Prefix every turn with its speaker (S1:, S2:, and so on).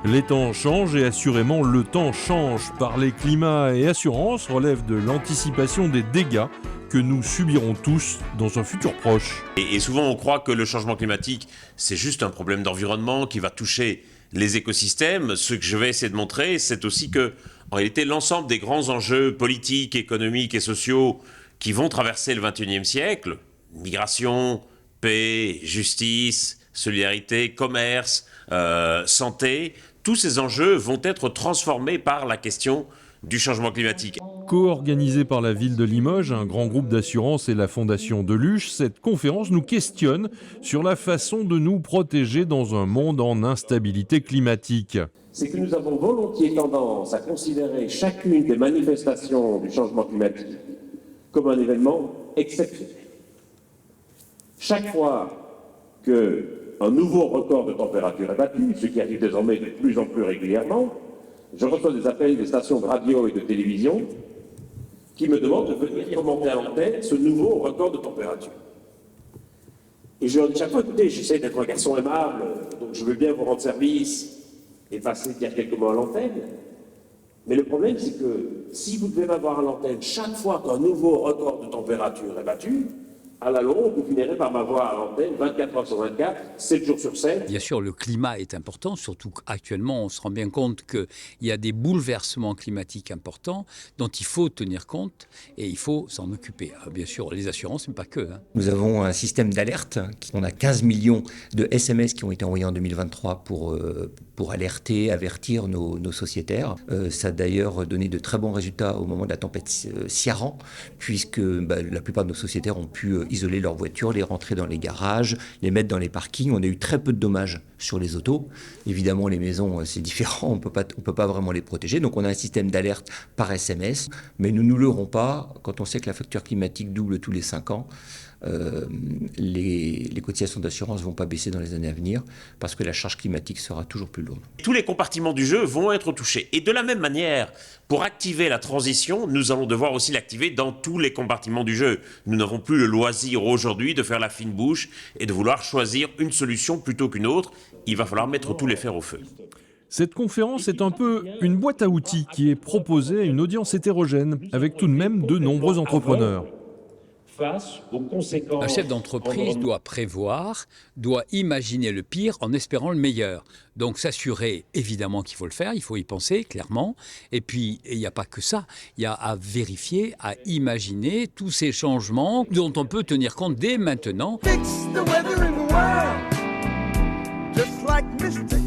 S1: Les temps changent et assurément le temps change. Parler climat et assurance relève de l'anticipation des dégâts que nous subirons tous dans un futur proche.
S2: Et souvent on croit que le changement climatique, c'est juste un problème d'environnement qui va toucher les écosystèmes. Ce que je vais essayer de montrer, c'est aussi que, en réalité, l'ensemble des grands enjeux politiques, économiques et sociaux qui vont traverser le XXIe siècle, migration, paix, justice, solidarité, commerce, santé, tous ces enjeux vont être transformés par la question du changement climatique.
S1: Co-organisée par la ville de Limoges, un grand groupe d'assurance et la fondation Deluche, cette conférence nous questionne sur la façon de nous protéger dans un monde en instabilité climatique.
S3: C'est que nous avons volontiers tendance à considérer chacune des manifestations du changement climatique comme un événement exceptionnel. Chaque fois qu'un nouveau record de température est battu, ce qui arrive désormais de plus en plus régulièrement, je reçois des appels des stations de radio et de télévision qui me demandent de venir commenter à l'antenne ce nouveau record de température. Et je leur dis chaque fois, écoutez, j'essaie d'être un garçon aimable, donc je veux bien vous rendre service et passer dire quelques mots à l'antenne. Mais le problème, c'est que si vous devez m'avoir à l'antenne chaque fois qu'un nouveau record de température est battu, à la longue, vous finirez par m'avoir à l'antenne 24 heures sur 24, 7 jours sur 7.
S4: Bien sûr, le climat est important, surtout qu'actuellement, on se rend bien compte qu'il y a des bouleversements climatiques importants dont il faut tenir compte et il faut s'en occuper. Alors, bien sûr, les assurances, mais pas que.
S5: Nous avons un système d'alerte. On a 15 millions de SMS qui ont été envoyés en 2023 pour alerter, avertir nos sociétaires. Ça a d'ailleurs donné de très bons résultats au moment de la tempête Ciaran, puisque la plupart de nos sociétaires ont pu isoler leurs voitures, les rentrer dans les garages, les mettre dans les parkings. On a eu très peu de dommages sur les autos. Évidemment, les maisons, c'est différent, on peut pas vraiment les protéger. Donc on a un système d'alerte par SMS, mais nous ne nous leurrons pas, quand on sait que la facture climatique double tous les 5 ans, les cotisations d'assurance ne vont pas baisser dans les années à venir parce que la charge climatique sera toujours plus lourde.
S2: Tous les compartiments du jeu vont être touchés. Et de la même manière, pour activer la transition, nous allons devoir aussi l'activer dans tous les compartiments du jeu. Nous n'avons plus le loisir aujourd'hui de faire la fine bouche et de vouloir choisir une solution plutôt qu'une autre. Il va falloir mettre tous les fers au feu.
S1: Cette conférence est un peu une boîte à outils qui est proposée à une audience hétérogène, avec tout de même de nombreux entrepreneurs.
S4: Un chef d'entreprise doit prévoir, doit imaginer le pire en espérant le meilleur. Donc s'assurer, évidemment qu'il faut le faire, il faut y penser clairement. Et puis, il n'y a pas que ça, il y a à vérifier, à imaginer tous ces changements dont on peut tenir compte dès maintenant.
S6: Fix the weather in the world, just like Mr.